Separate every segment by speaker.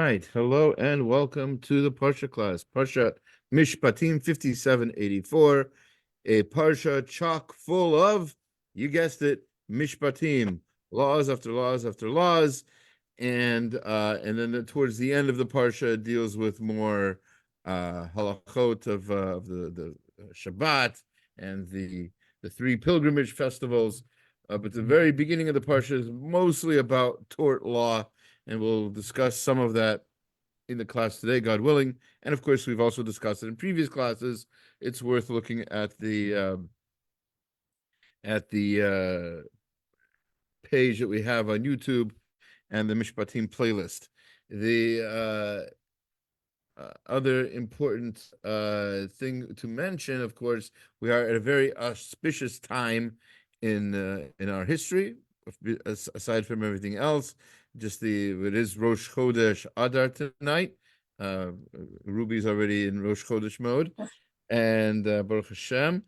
Speaker 1: right. Hello and welcome to the parsha class. Parsha Mishpatim 5784, a parsha chock full of, you guessed it, Mishpatim, laws after laws after laws, and then towards the end of the parsha it deals with more halachot of the Shabbat and the three pilgrimage festivals. But the very beginning of the parsha is mostly about tort law, and we'll discuss some of that in the class today, God willing. And of course, we've also discussed it in previous classes. It's worth looking at the page that we have on YouTube and the Mishpatim playlist. The other important thing to mention, of course, we are at a very auspicious time in our history, aside from everything else. It is Rosh Chodesh Adar tonight. Ruby's already in Rosh Chodesh mode, and Baruch Hashem,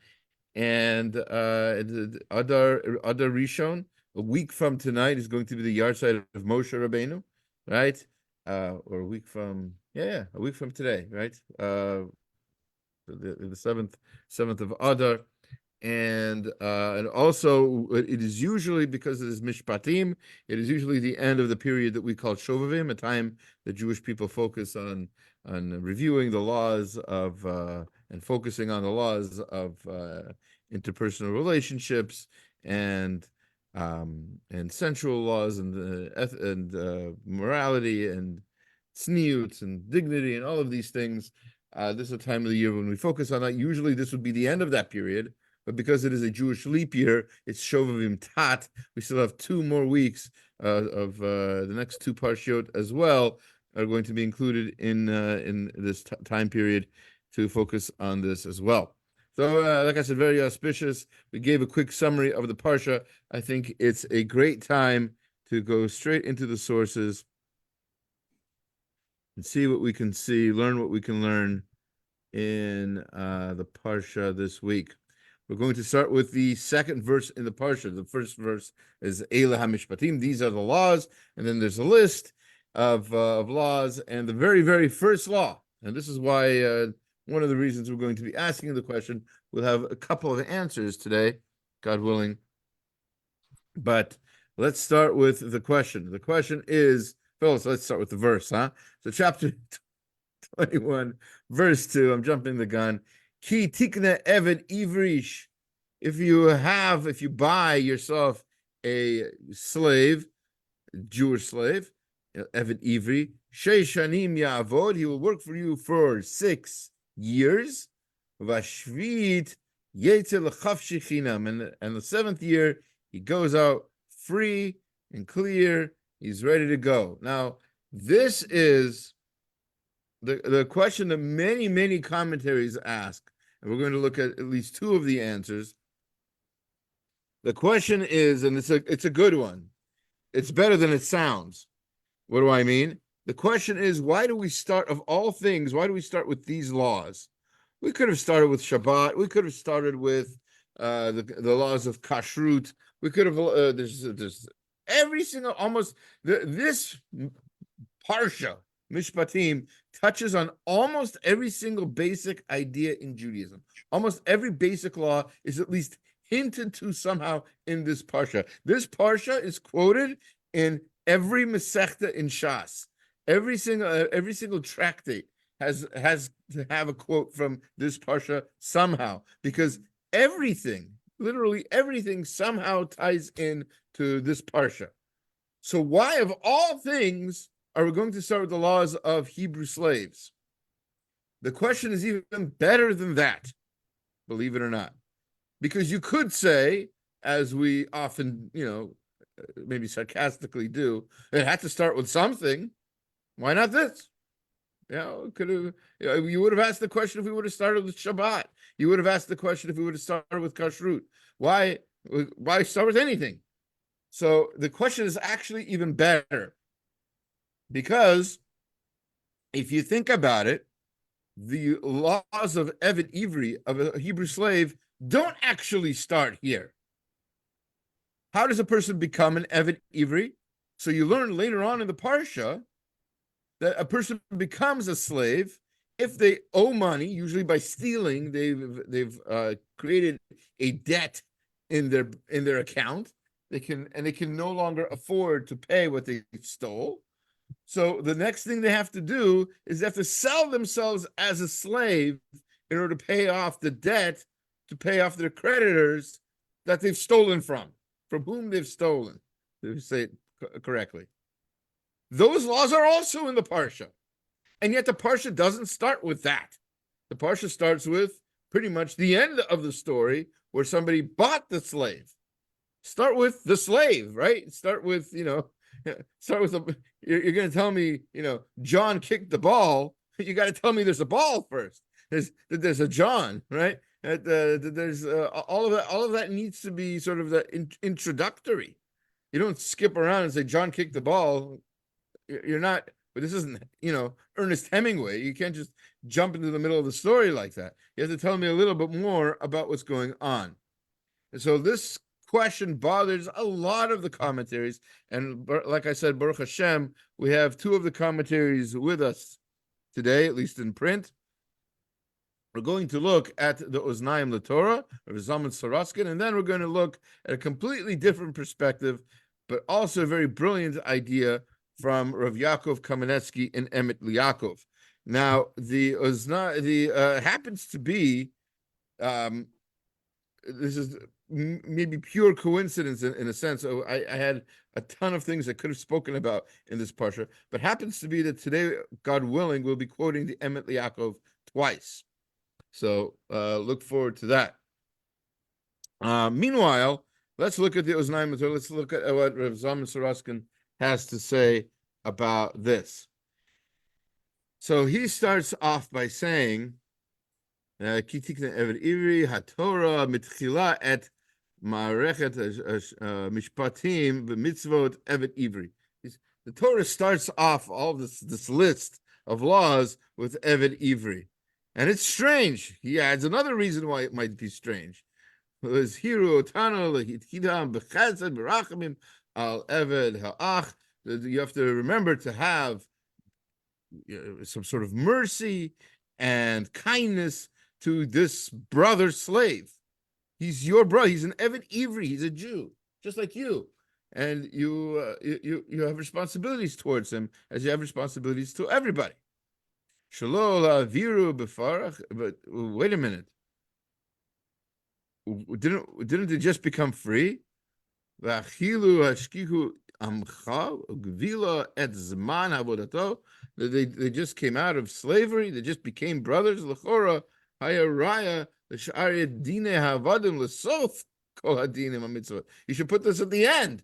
Speaker 1: and Adar Rishon. A week from tonight is going to be the yard side of Moshe Rabbeinu, right? Or a week from a week from today, right? The 7th of Adar. And also, it is usually, because it is Mishpatim, it is usually the end of the period that we call Shovavim, a time that Jewish people focus on reviewing the laws of and focusing on the laws of interpersonal relationships and sensual laws and morality and tzniut and dignity and all of these things. This is a time of the year when we focus on that. Usually, this would be the end of that period. But because it is a Jewish leap year, it's Shovavim Tat. We still have 2 more weeks of the next 2 parshiot as well are going to be included in this time period to focus on this as well. So, like I said, very auspicious. We gave a quick summary of the parsha. I think it's a great time to go straight into the sources and see what we can see, learn what we can learn in the parsha this week. We're going to start with the second verse in the parsha. The first verse is Eila HaMishpatim. These are the laws, and then there's a list of laws, and the very, very first law. And this is why one of the reasons we're going to be asking the question. We'll have a couple of answers today, God willing. But let's start with the question. The question is, fellas, let's start with the verse, huh? So chapter 21, verse 2. I'm jumping the gun. Ki tikne eved ivrish. If you buy yourself a slave, Jewish slave, eved ivri, sheish shanim ya'avod, he will work for you for 6 years. Vashvit yetze l'chafshi chinam, and the 7th year he goes out free and clear. He's ready to go. Now, this is the question that many commentaries ask. And we're going to look at least 2 of the answers. The question is, and it's a good one. It's better than it sounds. What do I mean? The question is, why do we start, of all things, why do we start with these laws? We could have started with Shabbat. We could have started with the laws of kashrut. We could have, there's every single, this parsha, Mishpatim, touches on almost every single basic idea in Judaism. Almost every basic law is at least hinted to somehow in this parsha. This parsha is quoted in every Masechta in Shas. Every single tractate has to have a quote from this parsha somehow, because everything, literally everything, somehow ties in to this parsha. So why, of all things, are we going to start with the laws of Hebrew slaves? The question is even better than that, believe it or not. Because you could say, as we often, maybe sarcastically do, it had to start with something. Why not this? You would have asked the question if we would have started with Shabbat. You would have asked the question if we would have started with Kashrut. Why start with anything? So the question is actually even better. Because if you think about it, the laws of Eved Ivri, of a Hebrew slave, don't actually start here. How does a person become an Eved Ivri? So you learn later on in the parsha that a person becomes a slave if they owe money, usually by stealing. They've created a debt in their account. They can no longer afford to pay what they stole. So the next thing they have to do is they have to sell themselves as a slave in order to pay off the debt, to pay off their creditors that they've stolen from whom they've stolen, to say it correctly. Those laws are also in the parsha. And yet the parsha doesn't start with that. The parsha starts with pretty much the end of the story where somebody bought the slave. Start with the slave, right? Start with, you're going to tell me, John kicked the ball. You got to tell me there's a ball first. There's a John, right? There's all of that needs to be sort of the introductory. You don't skip around and say John kicked the ball. You're not, but this isn't, Ernest Hemingway. You can't just jump into the middle of the story like that. You have to tell me a little bit more about what's going on. And so this question bothers a lot of the commentaries. And like I said, Baruch Hashem, we have two of the commentaries with us today, at least in print. We're going to look at the Oznaim LaTorah of Zalman Soroskin, and then we're going to look at a completely different perspective, but also a very brilliant idea from Rav Yaakov Kamenetsky and Emet Liakov. Now, happens to be, this is maybe pure coincidence in a sense. So I had a ton of things I could have spoken about in this parsha, but happens to be that today, God willing, we'll be quoting the Emet Liakov twice. So look forward to that. Meanwhile, let's look at the Oznaim LaTorah. Let's look at what Rav Zalman Soroskin has to say about this. So he starts off by saying, "Kitikna eved ivri haTorah mitchila et ma'arechet mishpatim v'mitzvot eved ivri." The Torah starts off all of this list of laws with eved ivri, and it's strange. He adds another reason why it might be strange. Was hiru otano lehitchidam b'chesed b'rachamim al eved ha'ach. You have to remember to have some sort of mercy and kindness to this brother slave. He's your brother. He's an Eved Ivri. He's a Jew, just like you. And you have responsibilities towards him as you have responsibilities to everybody. Shelo la'aviru b'farach. But wait a minute. Didn't they just become free? V'achilu hashkihu amcha gvila et zman avodato. They just came out of slavery. They just became brothers. L'chora hayaraya l'shari dine havadim l'sof kol hadinim hamitzvot. You should put this at the end.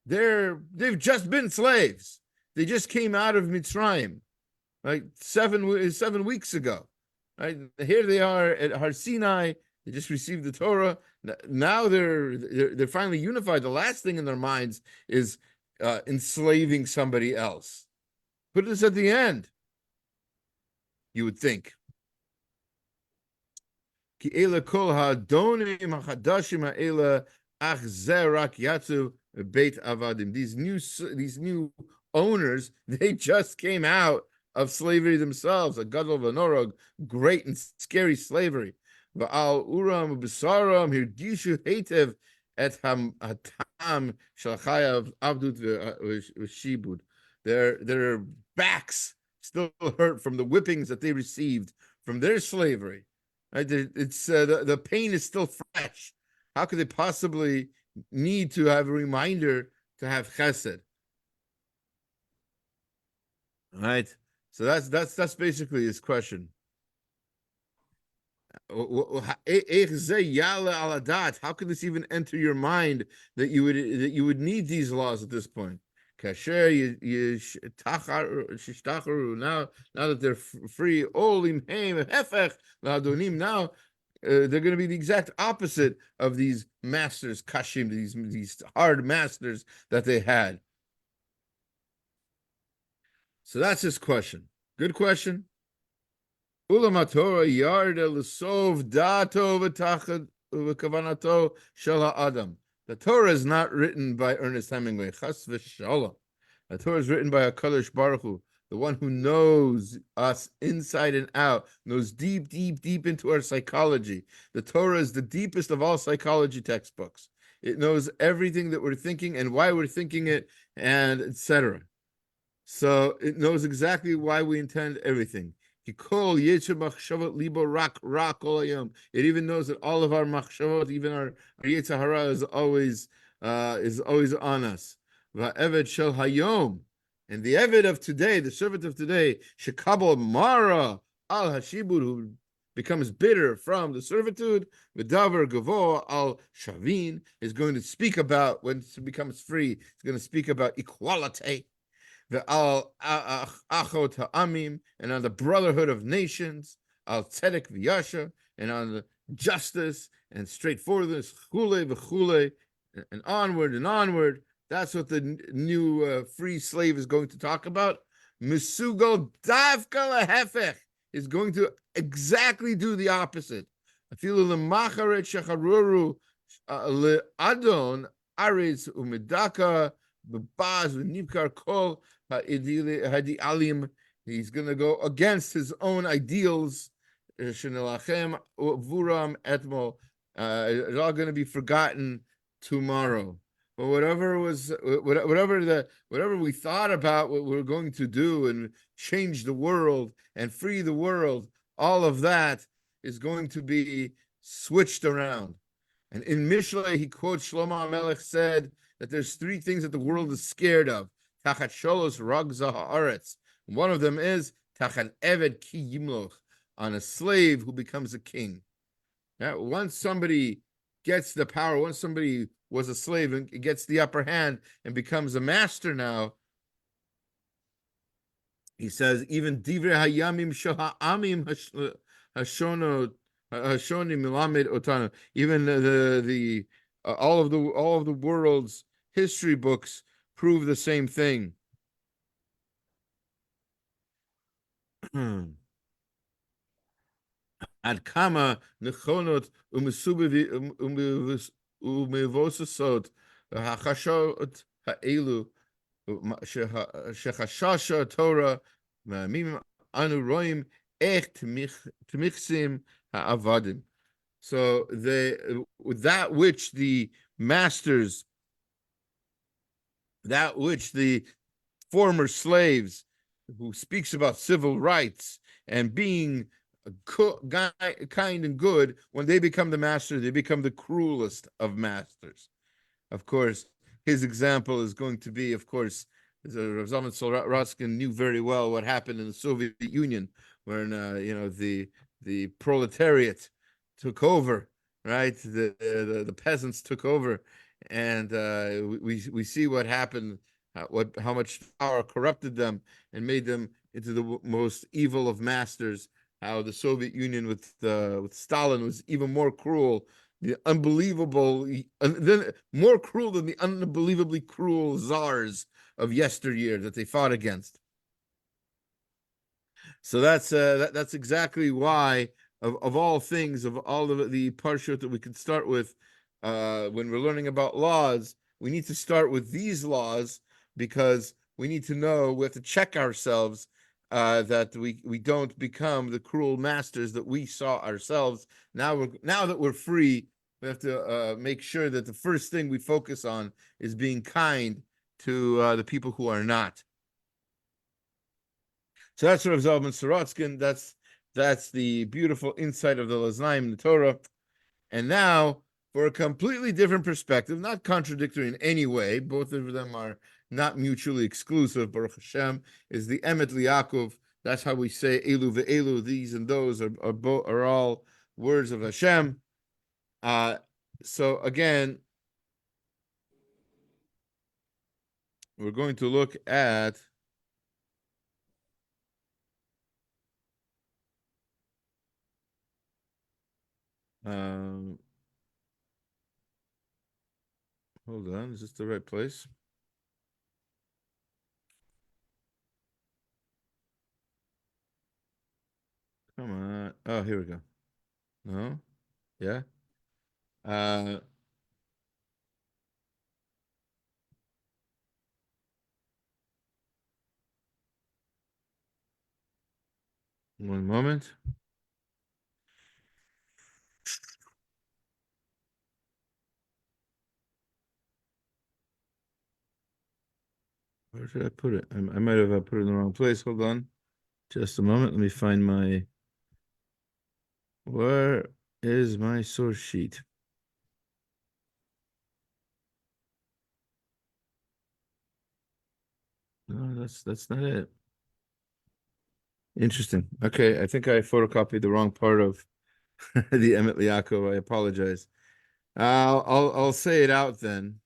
Speaker 1: They've just been slaves. They just came out of Mitzrayim, like 7 weeks ago. Right? Here they are at Har Sinai. They just received the Torah. Now they're finally unified. The last thing in their minds is enslaving somebody else. Put this at the end, you would think. These new owners, they just came out of slavery themselves. A gadol v'norog, great and scary slavery. V'al uram b'saram hirdishu heitev et hatam shalchayav avdut v'shibud. Their backs still hurt from the whippings that they received from their slavery. Right? It's the pain is still fresh. How could they possibly need to have a reminder to have chesed? All right. So that's basically his question. How could this even enter your mind that you would need these laws at this point? Now that they're free, now they're going to be the exact opposite of these masters, kashim, these hard masters that they had. So that's his question. Good question. The Torah is not written by Ernest Hemingway. Chas v'shalom. The Torah is written by HaKadosh Baruch Hu. the one who knows us inside and out, knows deep, deep, deep into our psychology. The Torah is the deepest of all psychology textbooks. It knows everything that we're thinking and why we're thinking it, and etc. So it knows exactly why we intend everything. It even knows that all of our machshavot, even our yetzer hara, is always on us. Va'eved shel hayom, and the eved of today, the servant of today, shekabel mara al hashibud, who becomes bitter from the servitude, v'davar gavo al shavin, is going to speak about, when it becomes free, it's going to speak about equality, the al achot ha'amim, and on the brotherhood of nations, al tzedek v'yasha, and on the justice and straightforwardness, chule v'chule, and onward and onward. That's what the new free slave is going to talk about. Misugal davka lahefech is going to exactly do the opposite. Afilu lemacharet shecharuru le'adon aretz umedaka b'baz v'nivkar kol hadi'alim. He's going to go against his own ideals. Shenelachem vuram etmo. It's all going to be forgotten tomorrow. But whatever we thought about what we're going to do and change the world and free the world, all of that is going to be switched around. And in Mishlei, he quotes Shlomo HaMelech said that there's three things that the world is scared of. Tachat sholos ragza haaretz. One of them is tachat eved ki yimloch, on a slave who becomes a king. Now, once somebody gets the power, once somebody was a slave and gets the upper hand and becomes a master now, he says, even divrei hayamim shel ha'amim hashonim milamed otanu, even the all of the world's history books prove the same thing. Ad kama nechonot umevosasot hachashot ha'elu shechashasha Torah mimim anu roim ech tmichsim ha'avadim. So that which the masters, that which the former slaves, who speaks about civil rights and being kind and good, when they become the master, they become the cruelest of masters. Of course, his example is going to be, of course, Rav Zalman Sorotskin knew very well what happened in the Soviet Union, when the proletariat took over, right? The peasants took over, and we see what happened, how much power corrupted them and made them into the most evil of masters. How the Soviet Union with Stalin was even more cruel, more cruel than the unbelievably cruel czars of yesteryear that they fought against. So that's exactly why, of all things, of all of the parshot that we can start with, when we're learning about laws, we need to start with these laws, because we need to know, we have to check ourselves, that we don't become the cruel masters that we saw ourselves. Now that we're free, we have to make sure that the first thing we focus on is being kind to the people who are not. So that's Rav Zalman Sorotskin. That's the beautiful insight of the Laznaim in the Torah. And now, for a completely different perspective, not contradictory in any way, both of them are not mutually exclusive. Baruch Hashem is the Emet Liakov. That's how we say Elu ve'elu. These and those are all words of Hashem. So again, we're going to look at hold on, is this the right place? Come on. Oh, here we go. No? Yeah? One moment. Where should I put it? I might have put it in the wrong place. Hold on. Just a moment. Let me find my... Where is my source sheet? No, that's not it. Interesting. Okay, I think I photocopied the wrong part of the Emet Liakov. I apologize. I'll say it out then.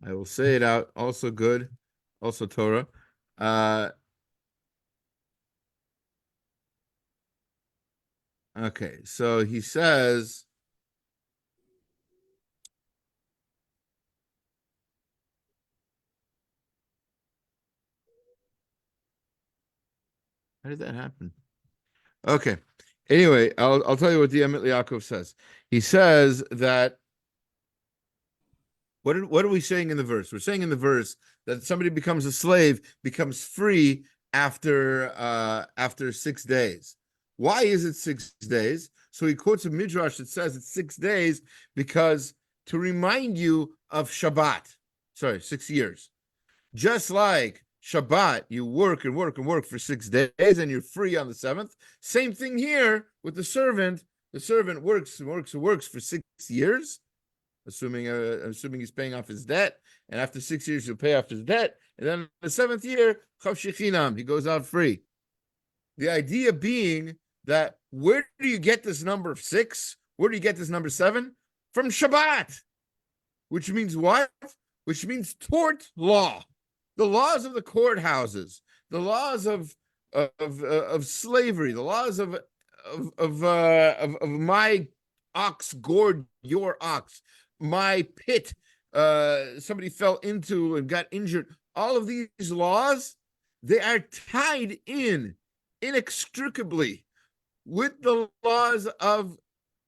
Speaker 1: I will say it out. Also good. Also Torah. Okay, so he says, how did that happen? Okay. Anyway, I'll tell you what the Emet Liakov says. He says that what are we saying in the verse? We're saying in the verse that somebody becomes a slave, becomes free after 6 days. Why is it 6 days? So he quotes a midrash that says it's 6 days because to remind you of Shabbat. Sorry, 6 years. Just like Shabbat, you work and work and work for 6 days and you're free on the 7th. Same thing here with the servant. The servant works and works and works for 6 years, assuming he's paying off his debt. And after 6 years, he'll pay off his debt. And then the 7th year, chav shechinam, he goes out free. The idea being that where do you get this number of 6? Where do you get this number 7? From Shabbat, which means what? Which means tort law. The laws of the courthouses, the laws of slavery, the laws of my ox gored your ox, my pit somebody fell into and got injured. All of these laws, they are tied in inextricably with the laws of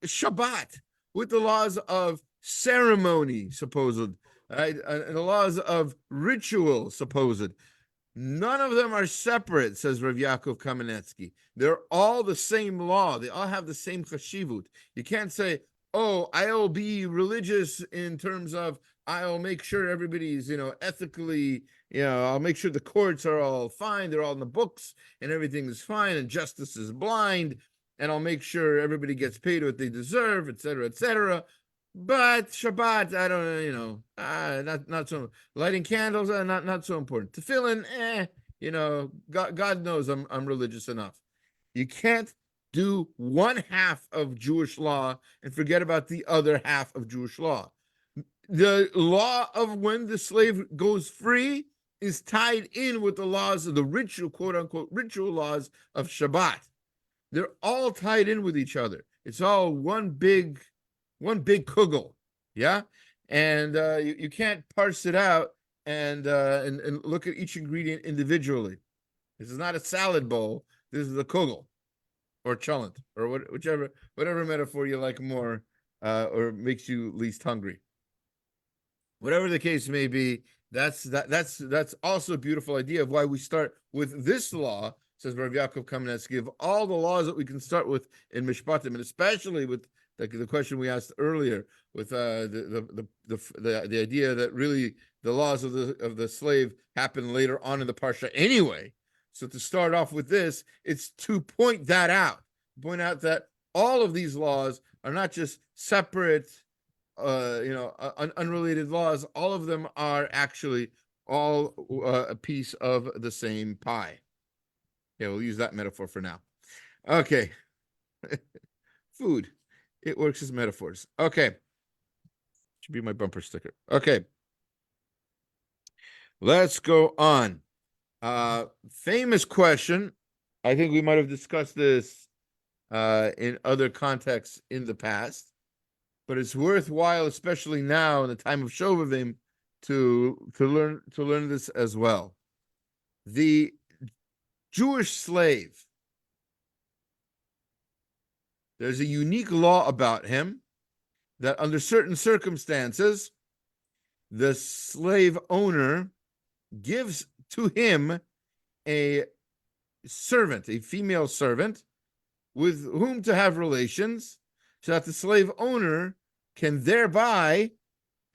Speaker 1: Shabbat, with the laws of ceremony, supposed, right? And the laws of ritual, supposed. None of them are separate, says Rav Yaakov Kamenetsky. They're all the same law. They all have the same chashivut. You can't say, oh, I'll be religious in terms of I'll make sure everybody's, ethically, I'll make sure the courts are all fine. They're all in the books and everything is fine and justice is blind. And I'll make sure everybody gets paid what they deserve, et cetera, et cetera. But Shabbat, I don't, not so. Lighting candles, not so important. Tefillin, God knows I'm religious enough. You can't do one half of Jewish law and forget about the other half of Jewish law. The law of when the slave goes free is tied in with the laws of the ritual, quote unquote, ritual laws of Shabbat. They're all tied in with each other. It's all one big conjugal, yeah. And you can't parse it out and look at each ingredient individually. This is not a salad bowl. This is a conjugal or cholent or whatever metaphor you like more or makes you least hungry. Whatever the case may be, that's also a beautiful idea of why we start with this law, says Rav Yaakov Kamenetsky, of all the laws that we can start with in Mishpatim, and especially with the question we asked earlier, with the idea that really the laws of the slave happen later on in the parsha anyway. So to start off with this, it's to point out that all of these laws are not just separate, unrelated laws. All of them are actually all a piece of the same pie. Yeah, we'll use that metaphor for now. Okay. Food. It works as metaphors. Okay. Should be my bumper sticker. Okay. Let's go on. Famous question. I think we might have discussed this in other contexts in the past, but it's worthwhile, especially now in the time of Shovavim, to learn this as well. The Jewish slave, there's a unique law about him that under certain circumstances, the slave owner gives to him a servant, a female servant, with whom to have relations, so that the slave owner can thereby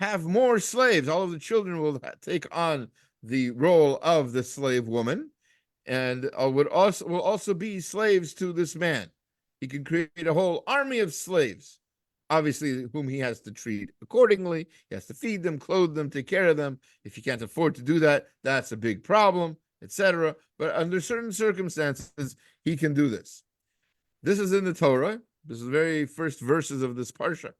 Speaker 1: have more slaves. All of the children will take on the role of the slave woman, and will also be slaves to this man. He can create a whole army of slaves, obviously, whom he has to treat accordingly. He has to feed them, clothe them, take care of them. If he can't afford to do that, that's a big problem, etc. But under certain circumstances, he can do this. This is in the Torah. This is the very first verses of this parsha.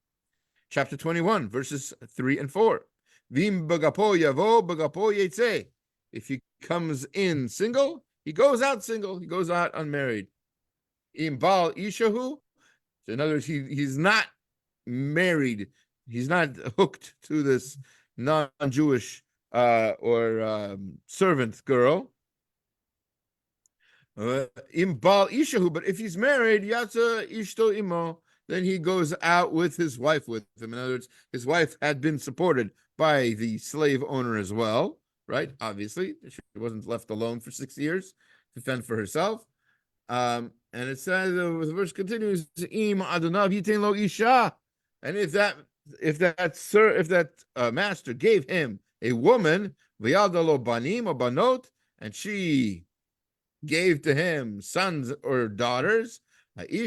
Speaker 1: Chapter 21, verses 3 and 4. Vim bagapo yavo, bagapo yetze. If he comes in single, he goes out single. He goes out unmarried. Im bal ishahu. So in other words, he's not married. He's not hooked to this non-Jewish servant girl. Im bal ishahu. But if he's married, yatsa ishto imo, then he goes out with his wife with him. In other words, his wife had been supported by the slave owner as well, right? Obviously, she wasn't left alone for 6 years to fend for herself. And it says, the verse continues, Im adonav yitain lo isha. And if that master gave him a woman, v'yalda lo banim or banot, and she gave to him sons or daughters, they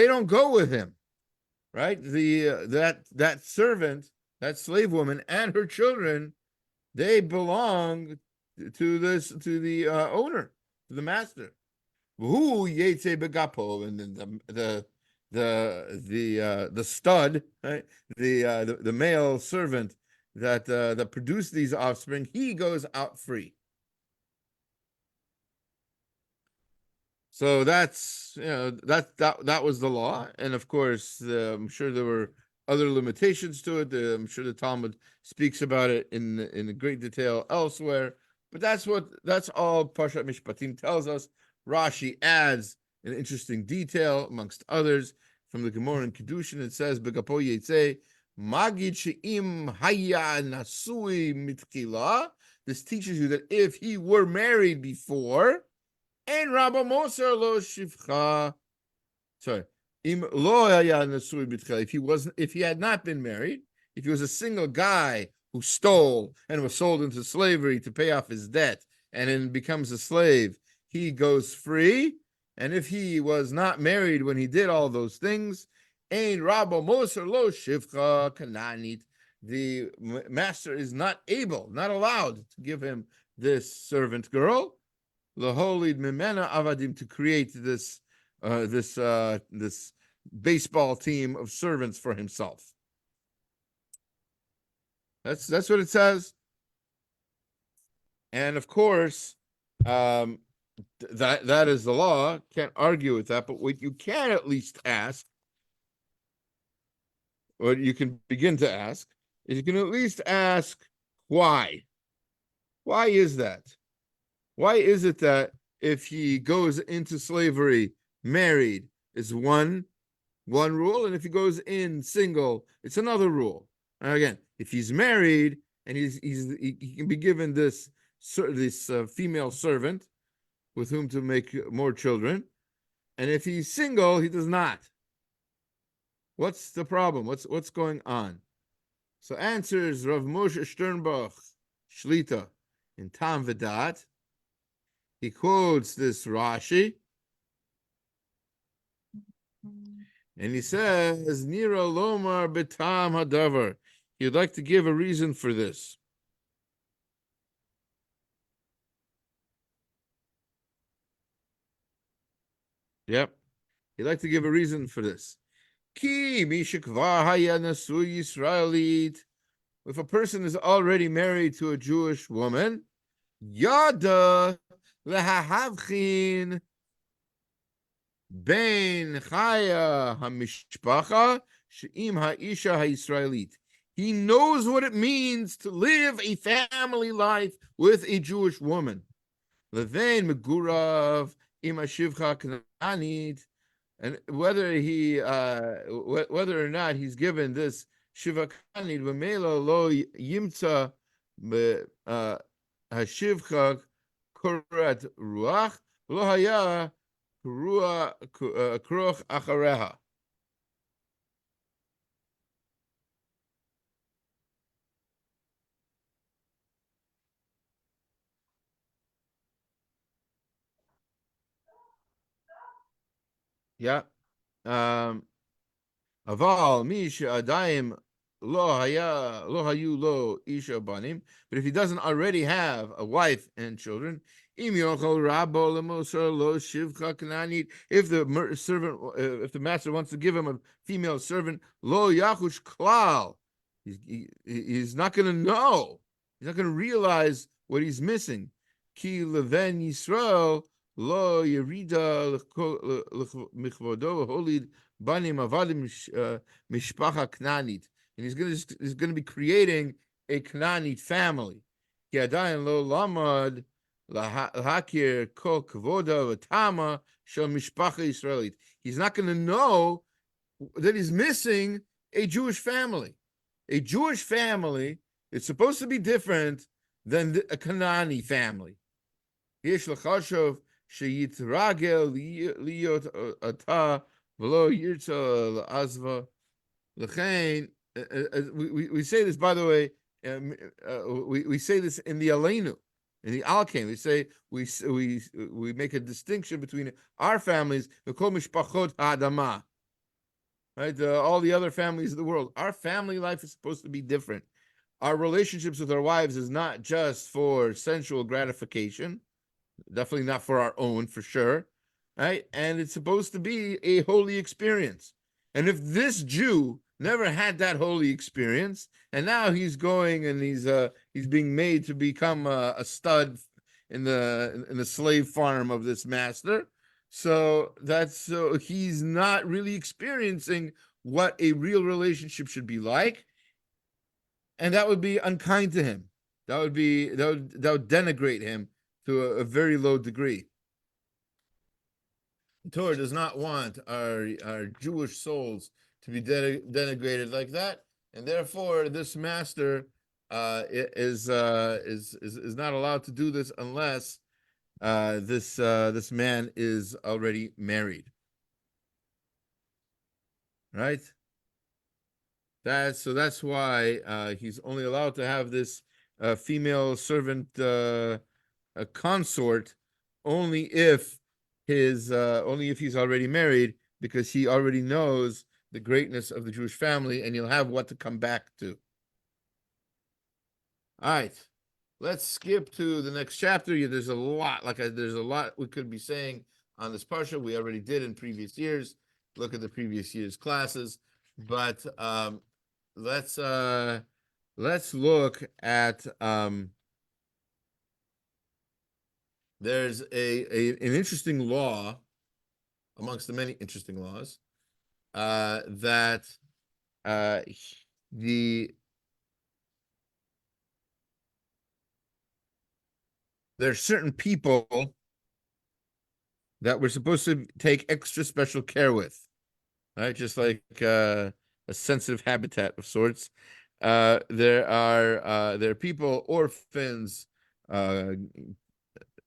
Speaker 1: don't go with him, right? That servant, that slave woman, and her children, they belong to the owner, to the master. Who yetze begapo, and then the stud, right? The male servant that produced these offspring, he goes out free. So that's that was the law, and of course, I'm sure there were other limitations to it. I'm sure the Talmud speaks about it in great detail elsewhere. But that's all Parshat Mishpatim tells us. Rashi adds an interesting detail amongst others from the Gemara in Kedushin. It says, "Begapo yetze magid she'im haya nasui mitkila." This teaches you that if he were married before, and Rabba Moser lo shivcha. Sorry, im lo haya nasui mitkila. If he had not been married, if he was a single guy who stole and was sold into slavery to pay off his debt, and then becomes a slave, he goes free. And if he was not married when he did all those things, ein Rabba Moser lo shivcha kananit, the master is not allowed to give him this servant girl, laholid mimena avadim, to create this baseball team of servants for himself. That's what it says. And of course, that is the law. Can't argue with that. But what you can at least ask, what you can begin to ask, is you can at least ask why. Why is that? Why is it that if he goes into slavery married is one rule, and if he goes in single, it's another rule? And again, if he's married and he can be given this female servant with whom to make more children, and if he's single, he does not. What's the problem? What's going on? So answers Rav Moshe Sternbach Shlita in Tam V'Dat. He quotes this Rashi, and he says, Nira Lomar Betam Hadavar. He'd like to give a reason for this. Yep. He'd like to give a reason for this. Ki mishikvar haya nasu Yisraelit. If a person is already married to a Jewish woman, yada lehahavchin ben chaya hamishpacha she'im ha'isha ha'Yisraelit. He knows what it means to live a family life with a Jewish woman. Levein megurav im ha'shivcha kananit, and whether or not he's given this shiva kananit, v'mela lo yimtza ha'shivcha korat ruach lo haya kroch achareha. Yeah. Aval misha adayim lo hayu lo isha banim. But if he doesn't already have a wife and children, im yochel rabo lemosar lo shivcha kananit. If the servant, if the master wants to give him a female servant, lo yachush klal, he's not going to know. He's not going to realize what he's missing. Ki leven Yisrael lo yerida michvodo holid banim avadim mishpacha knanit, and he's going to be creating a Knanite family. Ki adayin lo lamad lahakir kol kvoda v'tama shel mishpacha Yisraelit. He's not going to know that he's missing a Jewish family. A Jewish family is supposed to be different than a Canaanite family. Yesh l'chashov sheyitragel liyot ata v'lo yirtza l'azva l'chein. We say this, by the way. We say this in the Aleinu, in the Alkein. We say we make a distinction between our families, the kol mishpachot ha'adama, right? All the other families of the world. Our family life is supposed to be different. Our relationships with our wives is not just for sensual gratification, definitely not for our own, for sure, right? And it's supposed to be a holy experience. And if this Jew never had that holy experience, and now he's going and he's being made to become a stud in the slave farm of this master, so he's not really experiencing what a real relationship should be like, and that would be unkind to him. That would denigrate him to a very low degree. The Torah does not want our Jewish souls to be denigrated like that, and therefore this master is not allowed to do this unless this man is already married, right? That's why he's only allowed to have this female servant, a consort, only if he's already married, because he already knows the greatness of the Jewish family, and he'll have what to come back to. All right, let's skip to the next chapter. There's a lot we could be saying on this parsha. We already did in previous years. Look at the previous year's classes, but let's look at there's an interesting law amongst the many interesting laws that there's certain people that we're supposed to take extra special care with, right? Just like a sensitive habitat of sorts. There are people, orphans,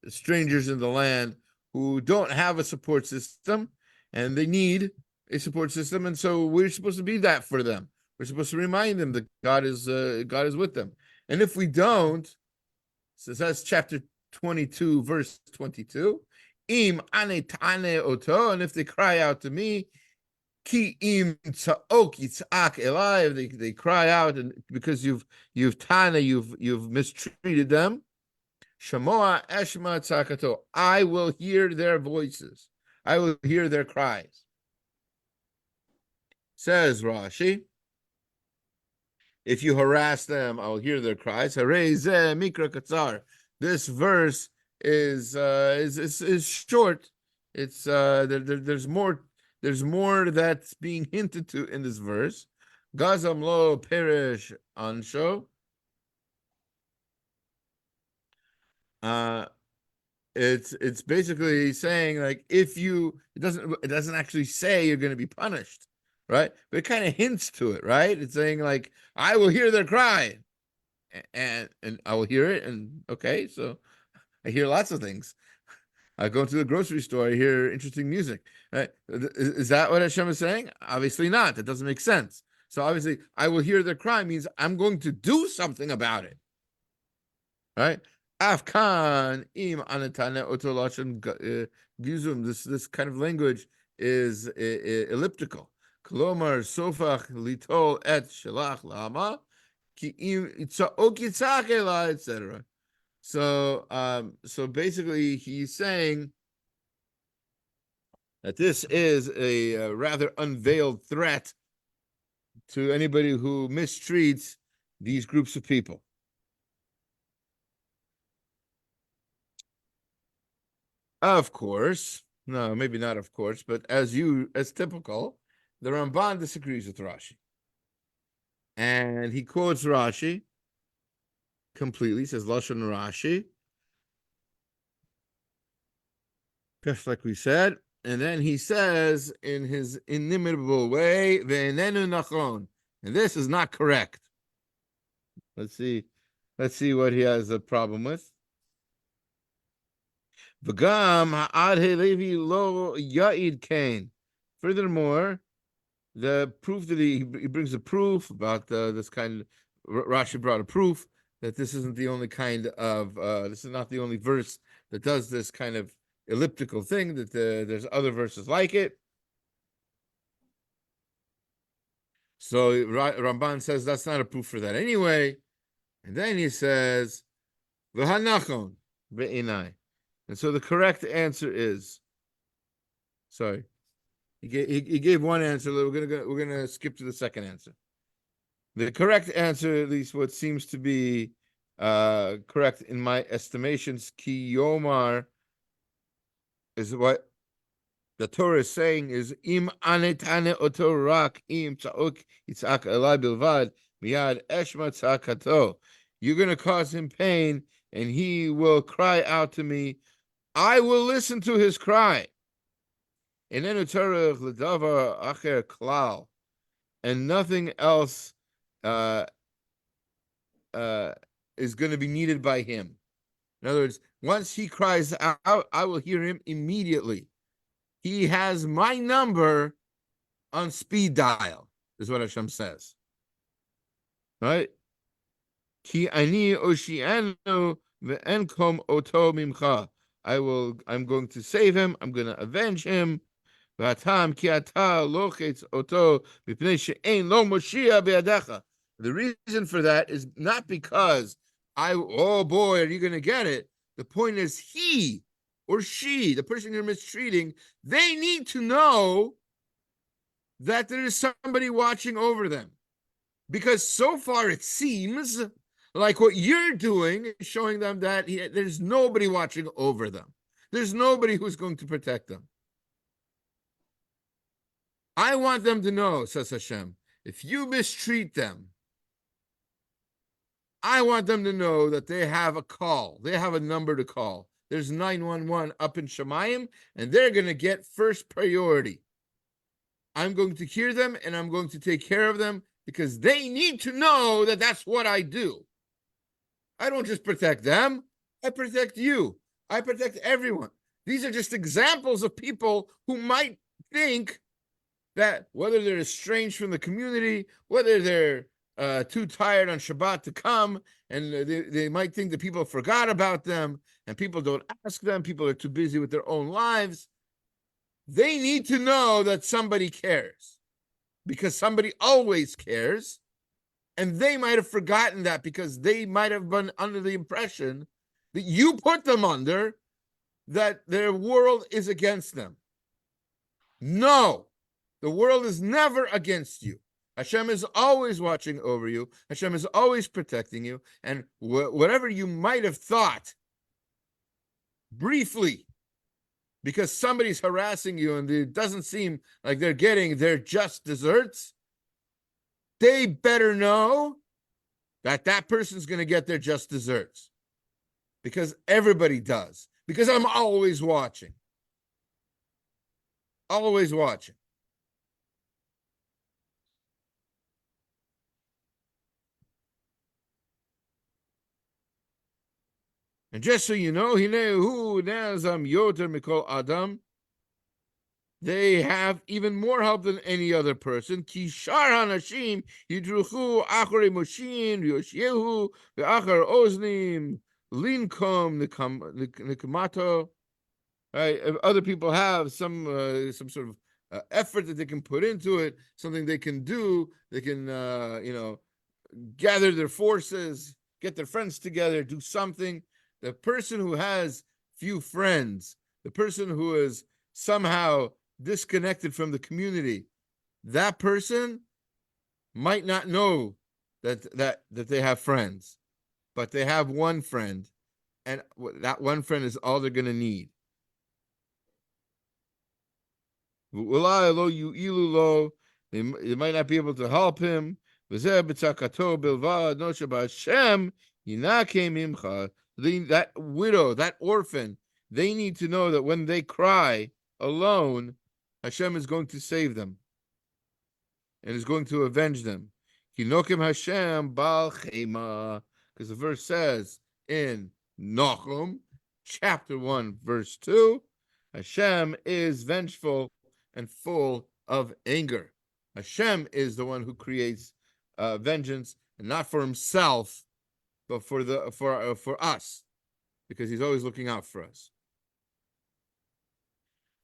Speaker 1: strangers in the land, who don't have a support system, and they need a support system, and so we're supposed to be that for them. We're supposed to remind them that God is with them. And if we don't, so that's chapter 22, verse 22. Im ane tane oto, and if they cry out to me, ki im tzaok yitzak elai, they cry out, and because you've mistreated them, shamoa eshma tzakato, I will hear their voices, I will hear their cries. Says Rashi, if you harass them, I will hear their cries. Harei zeh mikra katzar. This verse is short. It's there's more that's being hinted to in this verse. Gazam lo perish ansho. It's basically saying, like, if you, it doesn't actually say you're going to be punished, right? But it kind of hints to it, right? It's saying, like, I will hear their cry, and I will hear it, and okay, so I hear lots of things. I go to the grocery store, I hear interesting music. Right? Is that what Hashem is saying? Obviously not. That doesn't make sense. So obviously, I will hear their cry means I'm going to do something about it. Right? Afkan im anatane otolashon gizum. This kind of language is elliptical. Kolomar sofach litol et shelach lama ki im itzaok yitzach ela, etc. So basically, he's saying that this is a rather unveiled threat to anybody who mistreats these groups of people. Of course, no, maybe not of course, but as typical, the Ramban disagrees with Rashi. And he quotes Rashi completely, says Lashon Rashi, just like we said. And then he says in his inimitable way, Ve'enenu nachon, and this is not correct. Let's see what he has a problem with. V'gam ha'ad he'levi lo ya'id kain. Furthermore, the proof that he brings a proof about this kind of, Rashi brought a proof that this isn't the only kind of, this is not the only verse that does this kind of elliptical thing, that there's other verses like it. So Ramban says that's not a proof for that anyway. And then he says, V'hanachon be'inai. And so the correct answer is, sorry, he gave one answer. We're gonna skip to the second answer. The correct answer, at least what seems to be correct in my estimations, ki yomar, is what the Torah is saying is im anetane oto rak im tza'ok yitzak elai bilvad miyad eshma tzakato. You're going to cause him pain, and he will cry out to me. I will listen to his cry. And then utarech ledavar acher klal, and nothing else is going to be needed by him. In other words, once he cries out, I will hear him immediately. He has my number on speed dial, is what Hashem says. Right? Ki ani oshianu ve'enkom oto mimcha. I'm going to save him. I'm going to avenge him. V'atam ki ata lochetz oto mipnei she'ein lo Moshiach be'yadecha. The reason for that is not because oh boy, are you going to get it? The point is he or she, the person you're mistreating, they need to know that there is somebody watching over them. Because so far it seems like what you're doing is showing them that there's nobody watching over them. There's nobody who's going to protect them. I want them to know, says Hashem, if you mistreat them, I want them to know that they have a call. They have a number to call. There's 911 up in Shemayim, and they're going to get first priority. I'm going to hear them, and I'm going to take care of them, because they need to know that that's what I do. I don't just protect them. I protect you. I protect everyone. These are just examples of people who might think that whether they're estranged from the community, whether they're too tired on Shabbat to come, and they might think that people forgot about them, and people don't ask them, people are too busy with their own lives. They need to know that somebody cares, because somebody always cares, and they might have forgotten that because they might have been under the impression that you put them under, that their world is against them. No, the world is never against you. Hashem is always watching over you. Hashem is always protecting you. And whatever you might have thought briefly, because somebody's harassing you and it doesn't seem like they're getting their just desserts, they better know that that person's going to get their just desserts. Because everybody does. Because I'm always watching. Always watching. And just so you know, Adam, they have even more help than any other person. Kishar hanashim yidruchu achore moshin yoshehu ve'achar oznim linkom nikamato. Right, other people have some sort of effort that they can put into it, something they can do. They can gather their forces, get their friends together, do something. The person who has few friends, the person who is somehow disconnected from the community, that person might not know that they have friends, but they have one friend, and that one friend is all they're going to need. They might not be able to help him. That widow, that orphan, they need to know that when they cry alone, Hashem is going to save them and is going to avenge them. Hashem bal chema, because the verse says in Nahum, chapter 1, verse 2, Hashem is vengeful and full of anger. Hashem is the one who creates vengeance, and not for himself, but for us, because he's always looking out for us.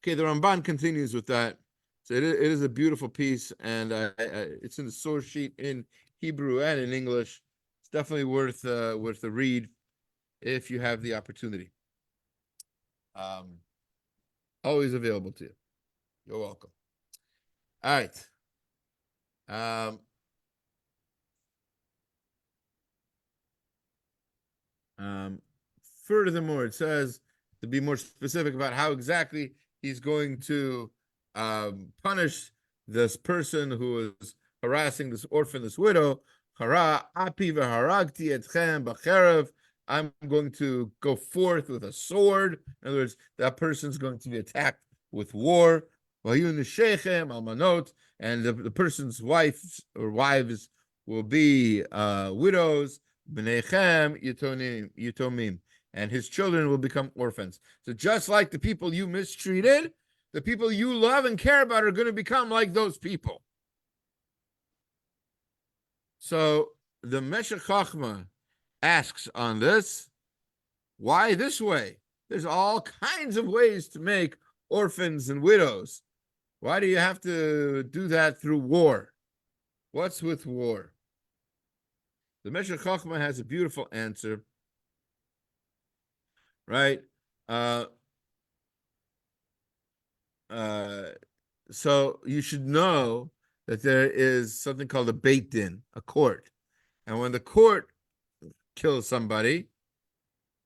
Speaker 1: Okay, the Ramban continues with that. So it is a beautiful piece, and it's in the source sheet in Hebrew and in English. It's definitely worth a read if you have the opportunity. Always available to you. You're welcome. All right. Furthermore, it says, to be more specific about how exactly he's going to punish this person who is harassing this orphan, this widow. I'm going to go forth with a sword. In other words, that person's going to be attacked with war. And the person's wives will be widows. And his children will become orphans. So just like the people you mistreated, the people you love and care about are going to become like those people. So the Meshech Chochmah asks on this, why this way? There's all kinds of ways to make orphans and widows. Why do you have to do that through war? What's with war? The Meshech Chochmah has a beautiful answer. Right? So you should know that there is something called a Beit Din, a court. And when the court kills somebody,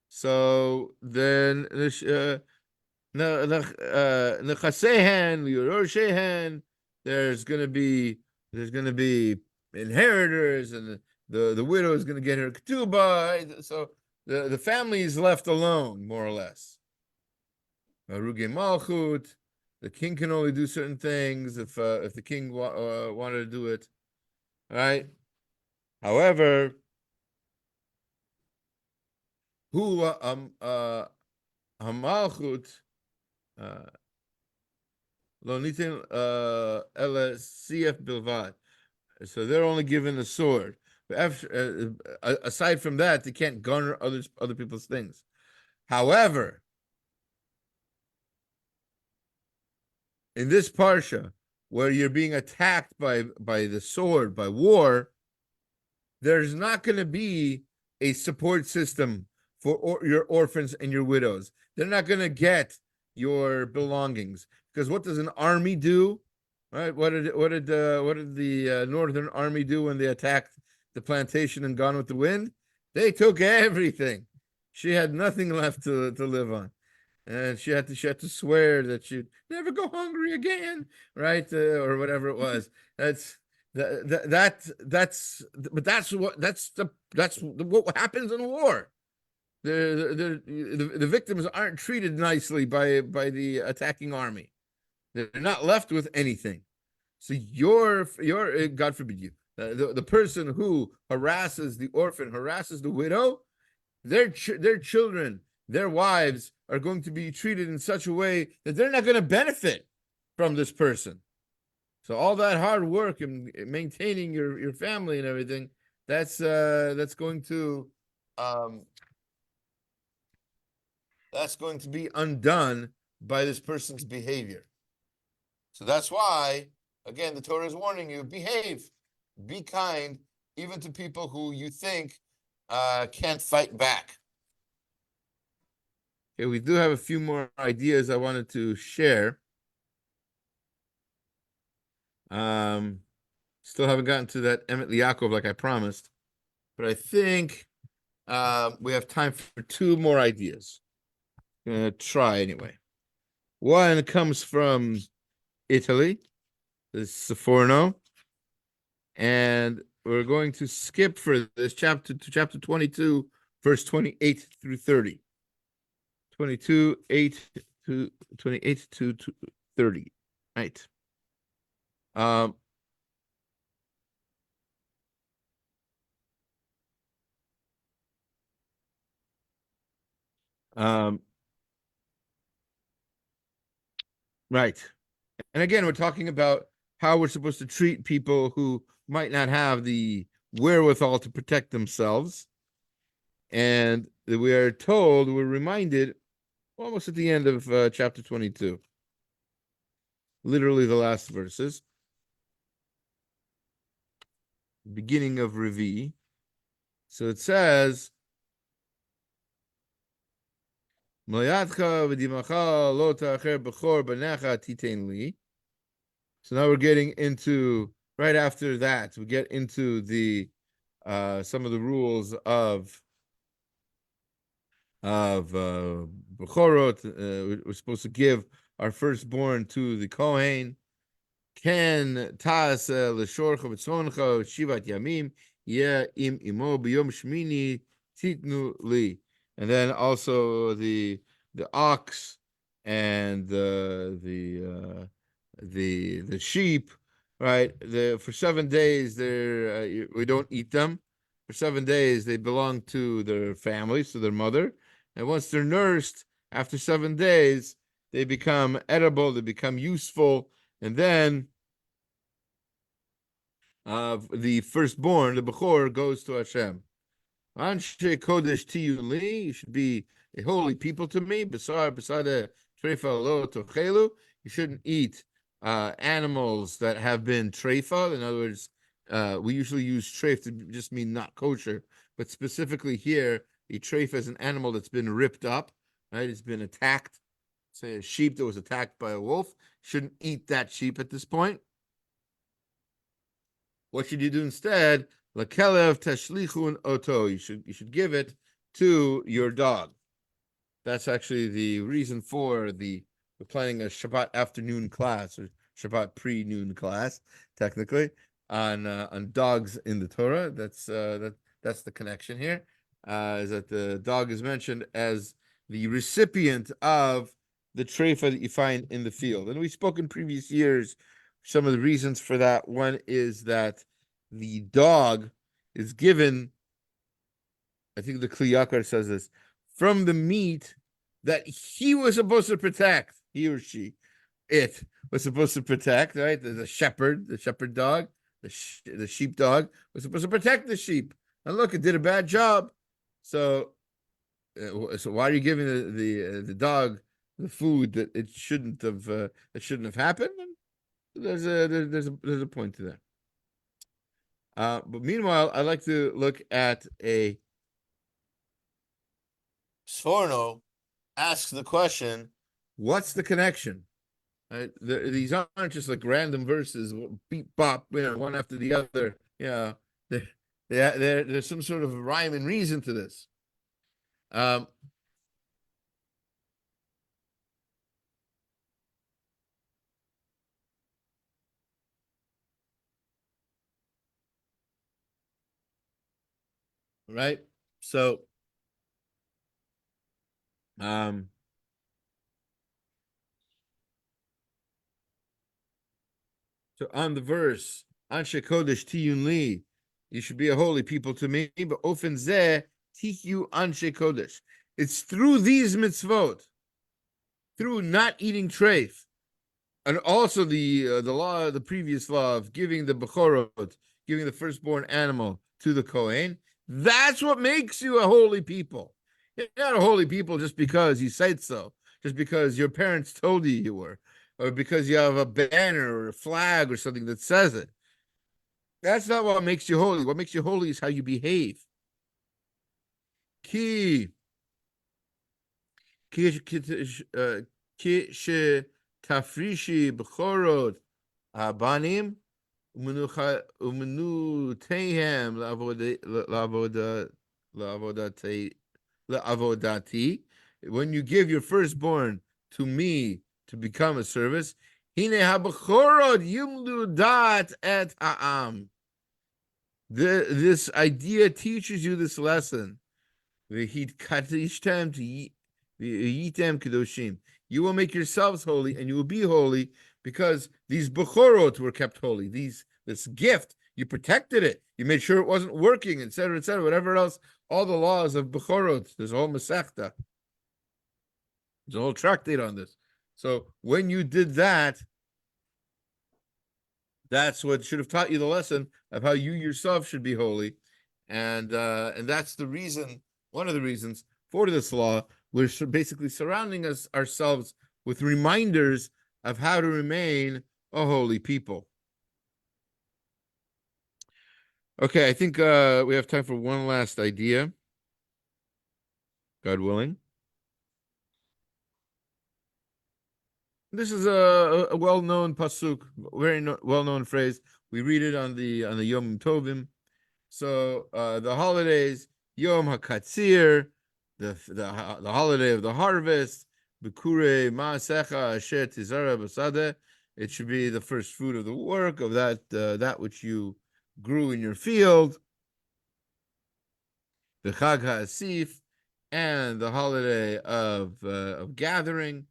Speaker 1: so then there's going to be inheritors, and the widow is going to get her ketubah. So the family is left alone, more or less. Aruge Malchut, the king can only do certain things if the king wanted to do it. All right. However, who Hamalchut lo nitin ela siyaf bilvad. So they're only given a sword. But aside from that, they can't garner other people's things. However, in this parsha, where you're being attacked by the sword, by war, there's not going to be a support system for your orphans and your widows. They're not going to get your belongings, because what does an army do? Right? What did the Northern Army do when they attacked the plantation and Gone with the Wind? They took everything. She had nothing left to live on, and she had to swear that she'd never go hungry again, right? Or whatever it was. That's what happens in war. The victims aren't treated nicely by the attacking army. They're not left with anything. So you're God forbid you, the person who harasses the orphan, harasses the widow, their children, their wives are going to be treated in such a way that they're not going to benefit from this person. So all that hard work and maintaining your family and everything, that's going to be undone by this person's behavior. So that's why, again, the Torah is warning you: behave, be kind, even to people who you think can't fight back. Okay, we do have a few more ideas I wanted to share. Still haven't gotten to that Emet Liakov like I promised, but I think we have time for two more ideas. I'm gonna try anyway. One comes from Italy, this Seforno, and we're going to skip for this chapter to chapter 22, verse 28 through 30. 28 to 30. Right. Right. And again, we're talking about how we're supposed to treat people who might not have the wherewithal to protect themselves. And we are told, we're reminded almost at the end of chapter 22, literally the last verses, beginning of Revi. So it says, so now we're getting into, right after that, we get into the some of the rules of Bechorot. We're supposed to give our firstborn to the Kohen. Ken tas l'shorcha v'tzoncha shivat yamim yeh im imo b'yom shmini titnu li. And then also the ox and the sheep, right? For 7 days we don't eat them. For 7 days they belong to their families, to their mother, and once they're nursed, after 7 days they become edible, they become useful, and then the firstborn, the Bechor, goes to Hashem. Anshe kodesh tiyu li, you should be a holy people to me. Besar besada treifa lo tochelu, you shouldn't eat animals that have been treifa. In other words, we usually use treif to just mean not kosher, but specifically here, a treif is an animal that's been ripped up, right? It's been attacked. Say a sheep that was attacked by a wolf, shouldn't eat that sheep at this point. What should you do instead? Lakelev tashlichun oto. You should give it to your dog. That's actually the reason for we're planning a Shabbat afternoon class or Shabbat pre-noon class, technically, on dogs in the Torah. That's the connection here. Is that the dog is mentioned as the recipient of the treifa that you find in the field. And we spoke in previous years some of the reasons for that. One is that the dog is given, I think the Kli Yakar says this, from the meat that he was supposed to protect, he or she, it was supposed to protect, right? The shepherd dog, the sheep dog was supposed to protect the sheep. And look, it did a bad job. So why are you giving the dog the food that it shouldn't have happened? And there's a point to that. But meanwhile, I'd like to look at a Sforno asks the question, what's the connection? These aren't just like random verses, beep bop, one after the other. There's some sort of rhyme and reason to this. Right? So so on the verse, Anshe Kodesh Tiyun Li, you should be a holy people to me, but often zeh tihu anshe kodesh. It's through these mitzvot, through not eating treif, and also the law, the previous law of giving the bechorot, giving the firstborn animal to the Kohen. That's what makes you a holy people. You're not a holy people just because you said so, just because your parents told you were, or because you have a banner or a flag or something that says it. That's not what makes you holy. What makes you holy is how you behave. Ki tafrishi bechorot abanim umenu tehem la'avodati. When you give your firstborn to me to become a service, hine habechorot yimlu dat et ha'am. This idea teaches you this lesson. You will make yourselves holy, and you will be holy because these bechorot were kept holy. This gift, you protected it. You made sure it wasn't working, etc., etc., whatever else. All the laws of bechorot. There's a whole masechta. There's a whole tractate on this. So when you did that, that's what should have taught you the lesson of how you yourself should be holy, and that's the reason. One of the reasons for this law, we're basically surrounding ourselves with reminders of how to remain a holy people. Okay, I think we have time for one last idea, God willing. This is a well-known pasuk, very well-known phrase. We read it on the Yom Tovim. So the holidays, Yom HaKatzir, the holiday of the harvest, B'kurei Ma'asecha Asher Tizara B'Sadeh. It should be the first fruit of the work of that which you grew in your field. The Chag HaAsif, and the holiday of gathering,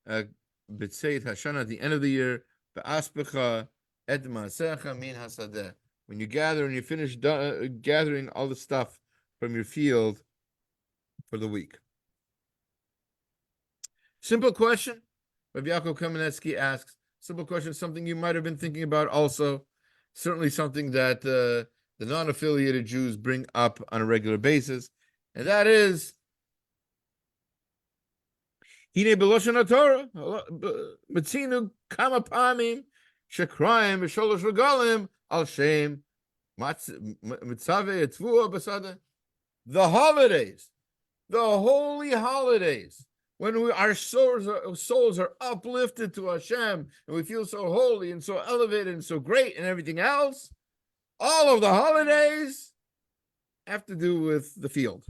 Speaker 1: B'Tzeit Hashana, at the end of the year, B'Aspecha Et Ma'asecha Min Hasadeh. When you gather and you finish gathering all the stuff from your field for the week. Simple question. Rabbi Yaakov Kamenetsky asks, simple question, something you might have been thinking about also. Certainly something that the non-affiliated Jews bring up on a regular basis. And that is, Hine B'Loshen HaTorah, Metzinu Kama Pamim, Shekrayim V'Sholosh Regalim, Al Shem, Mitzave Etvua B'Sadeh. The holidays, the holy holidays, when our souls are uplifted to Hashem, and we feel so holy and so elevated and so great and everything else, all of the holidays have to do with the field.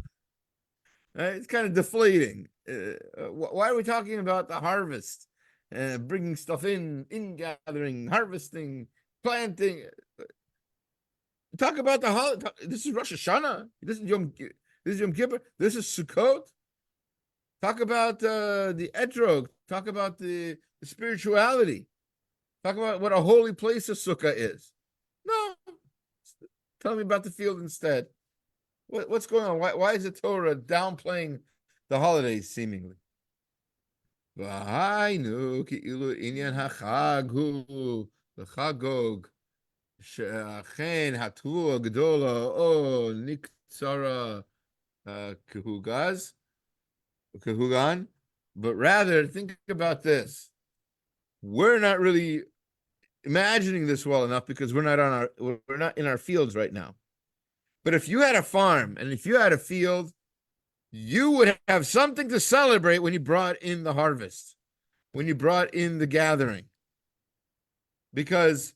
Speaker 1: It's kind of deflating. Why are we talking about the harvest? Bringing stuff in gathering, harvesting, planting. Talk about the holiday. This is Rosh Hashanah. This is Yom Kippur. This is Sukkot. Talk about the etrog. Talk about the spirituality. Talk about what a holy place a sukkah is. No. Tell me about the field instead. What's going on? Why is the Torah downplaying the holidays seemingly? V'hainu ki'ilu inyan hachag hu l'chagog she'achen hatu gdola o niktsara kehugan. But rather, think about this. We're not really imagining this well enough because we're not in our fields right now. But if you had a farm and if you had a field, you would have something to celebrate when you brought in the harvest, when you brought in the gathering. Because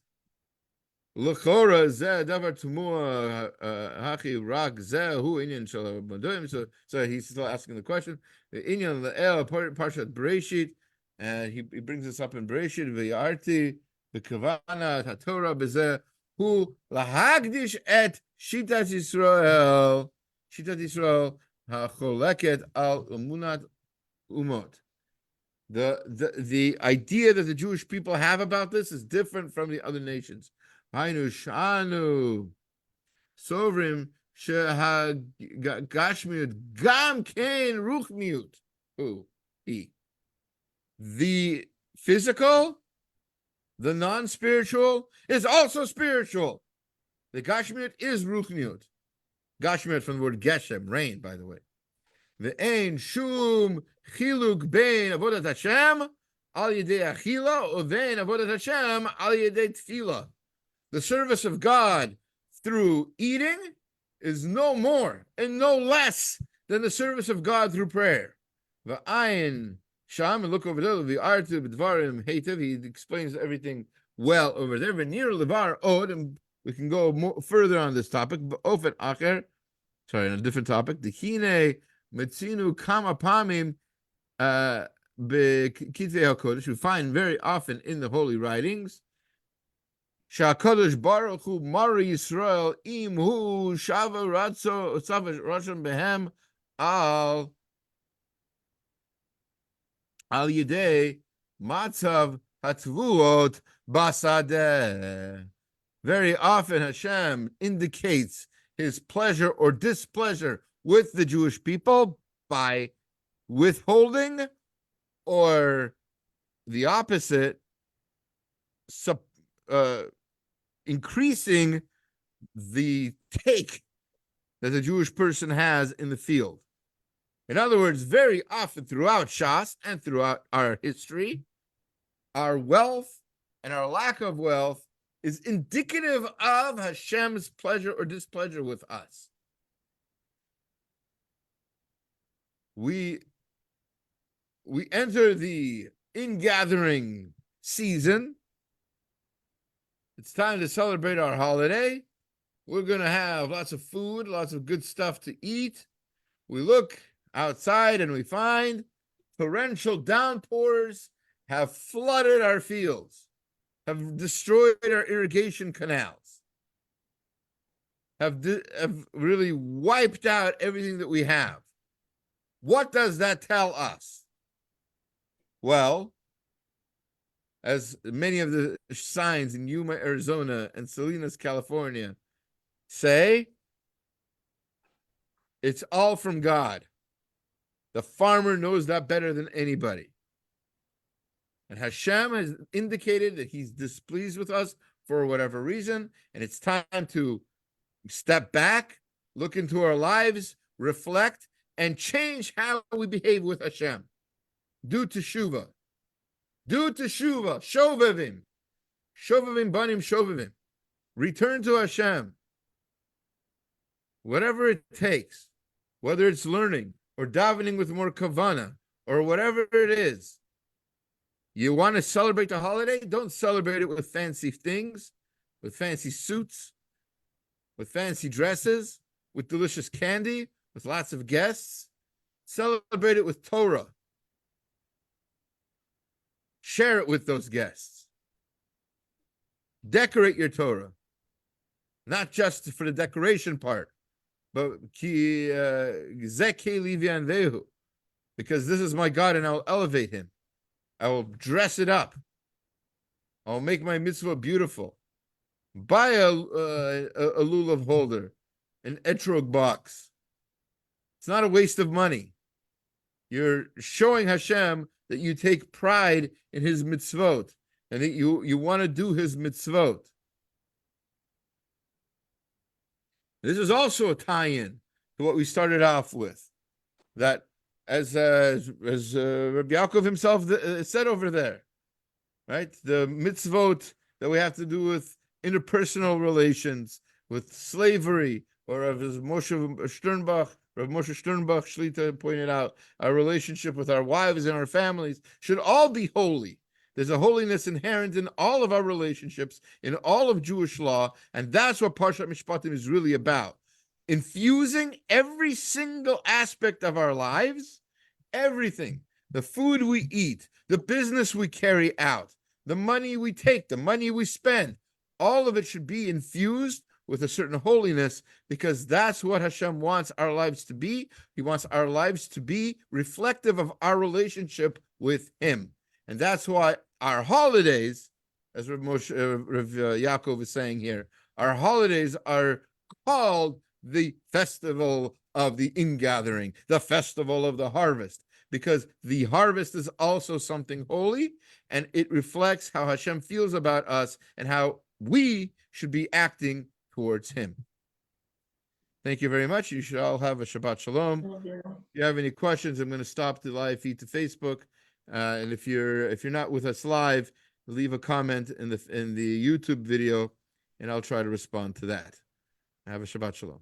Speaker 1: l'chora zeh davar tumua hachi rak zeh hu inyan shel badoim. So he's still asking the question. The inyan le'el parshat Bereshit, and he brings this up in Bereshit. V'yarti v'kavana haTorah b'zeh hu lahagdish et shitat Yisrael hacholeket al umunat umot. The idea that the Jewish people have about this is different from the other nations. Hainu shanu sovrim Gashmiut Gam Kain Ruchniut. Who? He. The physical, the non-spiritual, is also spiritual. The Gashmiut is Ruchniut. Gashmiut from the word Geshem, rain, by the way. The Ein Shum Chiluk Bein Avodat Hashem Al Yedei Achila Uvein Avodat Hashem Al Yedei Tefila. The service of God through eating is no more and no less than the service of God through prayer. The Ein Sham, and look over there, the Artu B'Dvarim Heitev, he explains everything well over there. V'nir Levar Od, and we can go more, further on this topic. Ofen Acher, sorry, on a different topic. The Hine Metzinu Kama Pamim B'Kitvei HaKodesh, we find very often in the holy writings. Sha'Kadosh Baruch Hu Mari Yisrael Im Hu Shava Ratzo Tzava Rashon Behem Al Yedei Matzav Hatvuot Basadeh. Very often Hashem indicates his pleasure or displeasure with the Jewish people by withholding, or the opposite, increasing the take that the Jewish person has in the field. In other words, very often throughout Shas and throughout our history, our wealth and our lack of wealth is indicative of Hashem's pleasure or displeasure with us. We enter the ingathering season. It's time to celebrate our holiday. We're going to have lots of food, lots of good stuff to eat. We look outside and we find torrential downpours have flooded our fields, have destroyed our irrigation canals, have really wiped out everything that we have. What does that tell us? Well, as many of the signs in Yuma, Arizona, and Salinas, California say, it's all from God. The farmer knows that better than anybody. And Hashem has indicated that he's displeased with us for whatever reason, and it's time to step back, look into our lives, reflect, and change how we behave with Hashem. Do teshuvah. Do teshuvah. Shovavim. Shovavim banim shovavim. Return to Hashem. Whatever it takes, whether it's learning or davening with more kavana or whatever it is. You want to celebrate the holiday? Don't celebrate it with fancy things, with fancy suits, with fancy dresses, with delicious candy, with lots of guests. Celebrate it with Torah. Share it with those guests. Decorate your Torah. Not just for the decoration part, but because this is my God and I'll elevate him. I will dress it up. I'll make my mitzvah beautiful. Buy a lulav holder, an etrog box. It's not a waste of money. You're showing Hashem that you take pride in his mitzvot and that you want to do his mitzvot. This is also a tie-in to what we started off with, that as Rabbi Yaakov himself said over there, right? The mitzvot that we have to do with interpersonal relations, with slavery, or as Rav Moshe Sternbach Shlita pointed out, our relationship with our wives and our families should all be holy. There's a holiness inherent in all of our relationships, in all of Jewish law, and that's what Parshat Mishpatim is really about. Infusing every single aspect of our lives, everything, the food we eat, the business we carry out, the money we take, the money we spend, all of it should be infused with a certain holiness, because that's what Hashem wants our lives to be. He wants our lives to be reflective of our relationship with him. And that's why our holidays, as Rav Yaakov is saying here, our holidays are called the festival of the ingathering, the festival of the harvest, because the harvest is also something holy, and it reflects how Hashem feels about us and how we should be acting towards him. Thank you very much. You should all have a Shabbat Shalom. If you have any questions, I'm going to stop the live feed to Facebook. And if you're not with us live, leave a comment in the YouTube video, and I'll try to respond to that. Have a Shabbat Shalom.